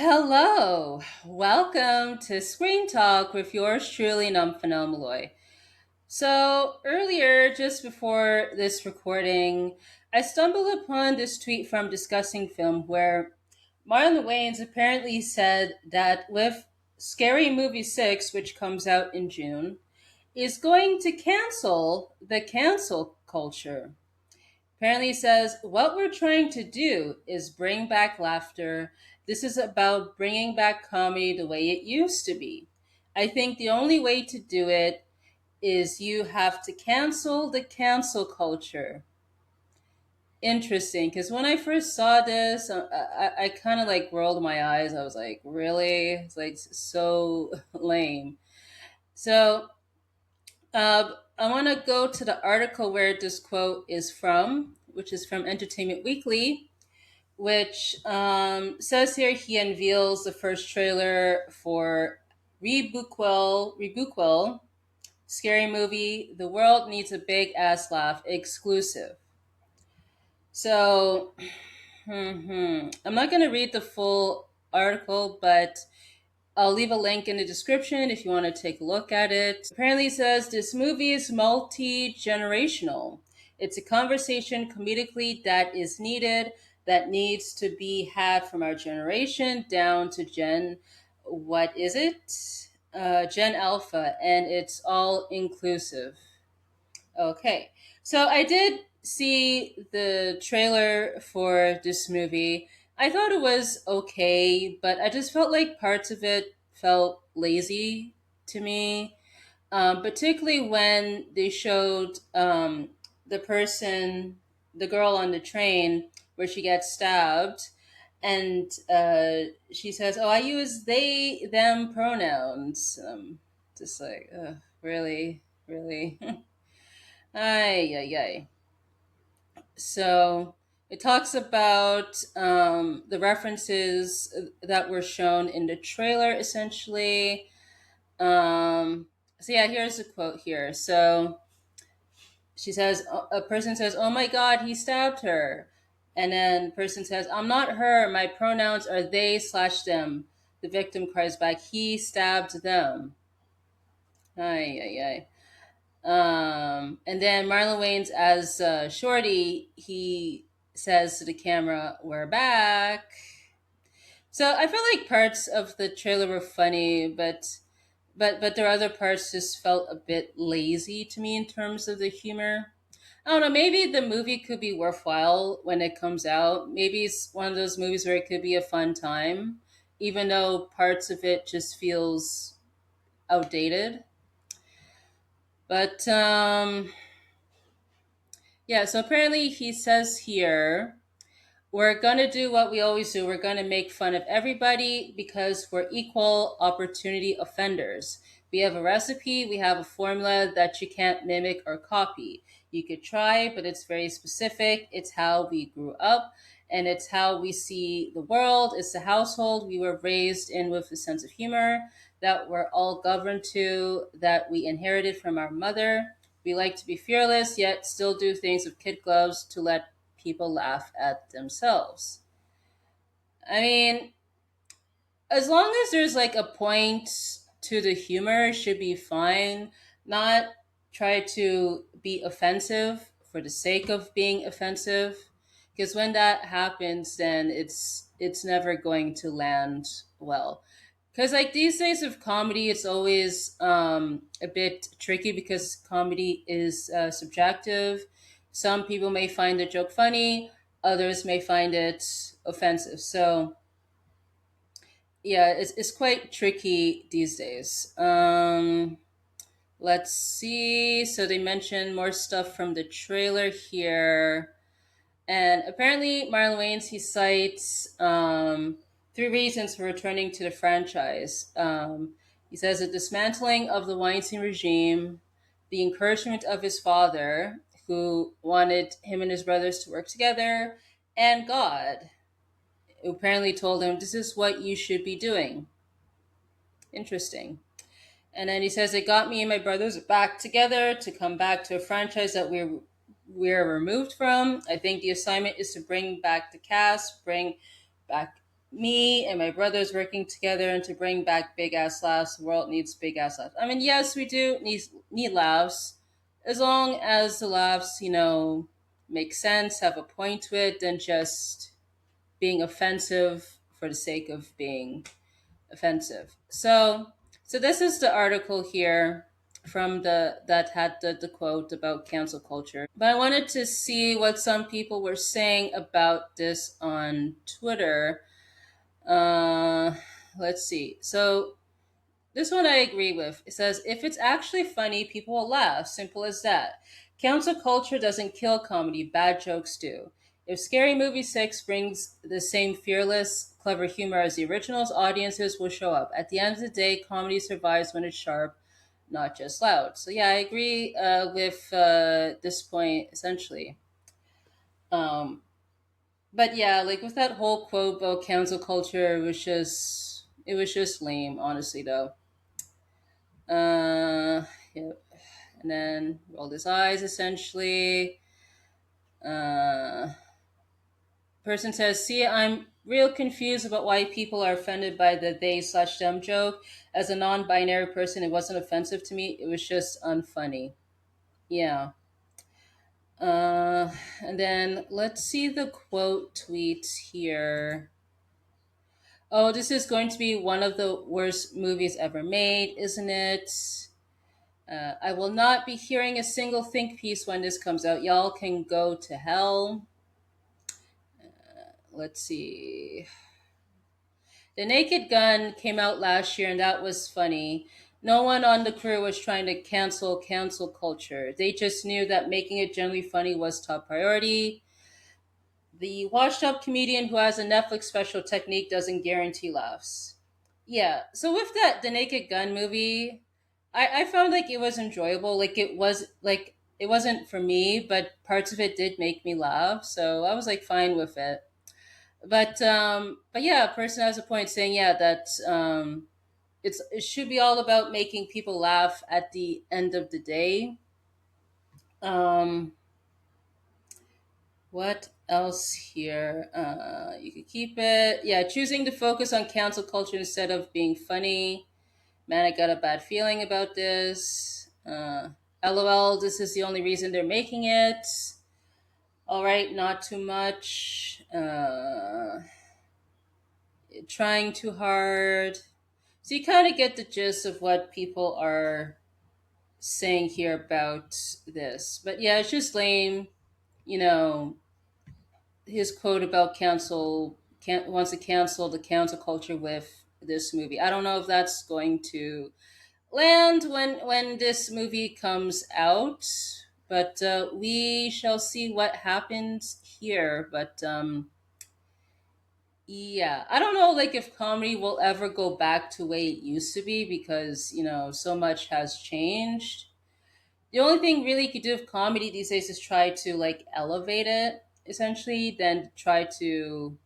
Hello, welcome to Screen Talk with yours truly, Nomfanelo. So earlier, just before this recording, I stumbled upon this tweet from Discussing Film where Marlon Wayans apparently said that with Scary Movie 6, which comes out in June, is going to cancel the cancel culture. Apparently, he says, what we're trying to do is bring back laughter. This is about bringing back comedy the way it used to be. I think the only way to do it is you have to cancel the cancel culture. Interesting, because when I first saw this, I kind of like rolled my eyes. I was like, really? It's like so lame. So I want to go to the article where this quote is from, which is from Entertainment Weekly, which says here he unveils the first trailer for Rebuquel, scary movie. The world needs a big ass laugh exclusive. So, I'm not going to read the full article, but I'll leave a link in the description if you want to take a look at it. Apparently, it says this movie is multi generational. It's a conversation comedically that is needed, that needs to be had from our generation down to what is it? Gen Alpha, and it's all inclusive. Okay. So I did see the trailer for this movie. I thought it was okay, but I just felt like parts of it felt lazy to me. Particularly when they showed the person, the girl on the train where she gets stabbed, and she says, "Oh, I use they them pronouns." Just like, really, really. Ay, ay, ay. So it talks about the references that were shown in the trailer, essentially. So, yeah, here's a quote here. So she says, a person says, "Oh my God, he stabbed her." And then the person says, "I'm not her. My pronouns are they slash them." The victim cries back, "He stabbed them." Ay, ay, ay. And then Marlon Wayans as Shorty, he says to the camera, "We're back." So I felt like parts of the trailer were funny, but there are other parts just felt a bit lazy to me in terms of the humor. I don't know. Maybe the movie could be worthwhile when it comes out. Maybe it's one of those movies where it could be a fun time, even though parts of it just feels outdated. But yeah, so apparently he says here, we're going to do what we always do. We're going to make fun of everybody because we're equal opportunity offenders. We have a recipe, we have a formula that you can't mimic or copy. You could try, but it's very specific. It's how we grew up and it's how we see the world. It's the household we were raised in with a sense of humor that we're all governed to, that we inherited from our mother. We like to be fearless, yet still do things with kid gloves to let people laugh at themselves. I mean, as long as there's like a point to the humor, it should be fine. Not try to be offensive for the sake of being offensive, because when that happens, then it's never going to land well. Because like these days of comedy, it's always a bit tricky because comedy is subjective. Some people may find the joke funny, others may find it offensive. So yeah, it's quite tricky these days. Let's see. So they mentioned more stuff from the trailer here. And apparently, Marlon Wayans, he cites three reasons for returning to the franchise. He says the dismantling of the Weinstein regime, the encouragement of his father, who wanted him and his brothers to work together, and God, who apparently told him, "This is what you should be doing." Interesting. And then he says, "It got me and my brothers back together to come back to a franchise that we're removed from. I think the assignment is to bring back the cast, bring back me and my brothers working together and to bring back big ass laughs. The world needs big ass laughs. I mean, yes, we do need laughs, as long as the laughs, make sense, have a point to it, than just being offensive for the sake of being offensive. So this is the article here from the that had the quote about cancel culture. But I wanted to see what some people were saying about this on Twitter. Uh, let's see. So this one I agree with. It says, if it's actually funny, people will laugh. Simple as that. Cancel culture doesn't kill comedy, bad jokes do. If Scary Movie 6 brings the same fearless, clever humor as the originals, audiences will show up. At the end of the day, comedy survives when it's sharp, not just loud. So, yeah, I agree with this point essentially. Um, but yeah, like with that whole quote about cancel culture, it was just lame, honestly, though. Yep. And then rolled his eyes essentially. Uh, person says, "See, I'm real confused about why people are offended by the they/them joke. As a non-binary person, it wasn't offensive to me. It was just unfunny." Yeah. And then let's see the quote tweets here. Oh, this is going to be one of the worst movies ever made, isn't it? I will not be hearing a single think piece when this comes out. Y'all can go to hell. Let's see. The Naked Gun came out last year, and that was funny. No one on the crew was trying to cancel culture. They just knew that making it generally funny was top priority. The washed up comedian who has a Netflix special technique doesn't guarantee laughs. Yeah. So with the Naked Gun movie, I found like it was enjoyable. Like it wasn't for me, but parts of it did make me laugh. So I was like fine with it. But yeah, a person has a point saying yeah that it should be all about making people laugh at the end of the day. Um, What else here? You could keep it. Yeah, choosing to focus on cancel culture instead of being funny. Man, I got a bad feeling about this. LOL, this is the only reason they're making it. All right, not too much. Trying too hard. So you kind of get the gist of what people are saying here about this. But yeah, it's just lame. You know, his quote about wants to cancel the cancel culture with this movie. I don't know if that's going to land when this movie comes out, but we shall see what happens here. But yeah, I don't know like if comedy will ever go back to the way it used to be because so much has changed. The only thing really you could do with comedy these days is try to like elevate it essentially, then try to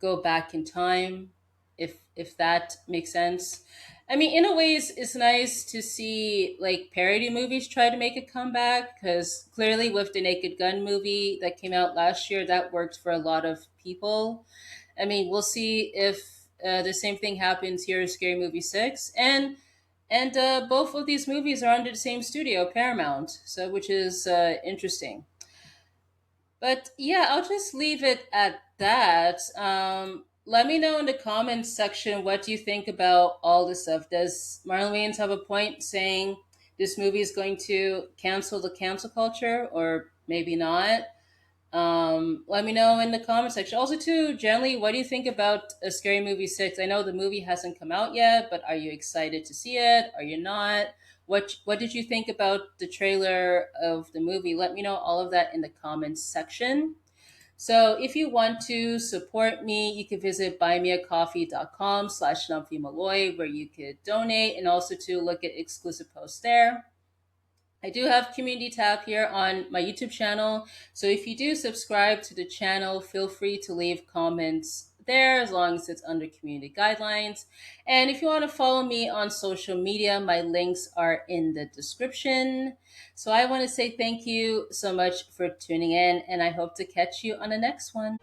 go back in time, if that makes sense. I mean, in a way, it's nice to see like parody movies try to make a comeback because clearly with the Naked Gun movie that came out last year, that worked for a lot of people. I mean, we'll see if the same thing happens here in Scary Movie 6, and both of these movies are under the same studio, Paramount, so which is interesting. But yeah, I'll just leave it at that. Let me know in the comments section what you think about all this stuff. Does Marlon Wayans have a point saying this movie is going to cancel the cancel culture, or maybe not? Let me know in the comment section. Also, too, generally, what do you think about a Scary Movie 6? I know the movie hasn't come out yet, but are you excited to see it? Are you not? What did you think about the trailer of the movie? Let me know all of that in the comments section. So if you want to support me, you can visit buymeacoffee.com/Nomfanelo, where you could donate and also to look at exclusive posts there. I do have community tab here on my YouTube channel. So if you do subscribe to the channel, feel free to leave comments there as long as it's under community guidelines. And if you want to follow me on social media, my links are in the description. So I want to say thank you so much for tuning in, and I hope to catch you on the next one.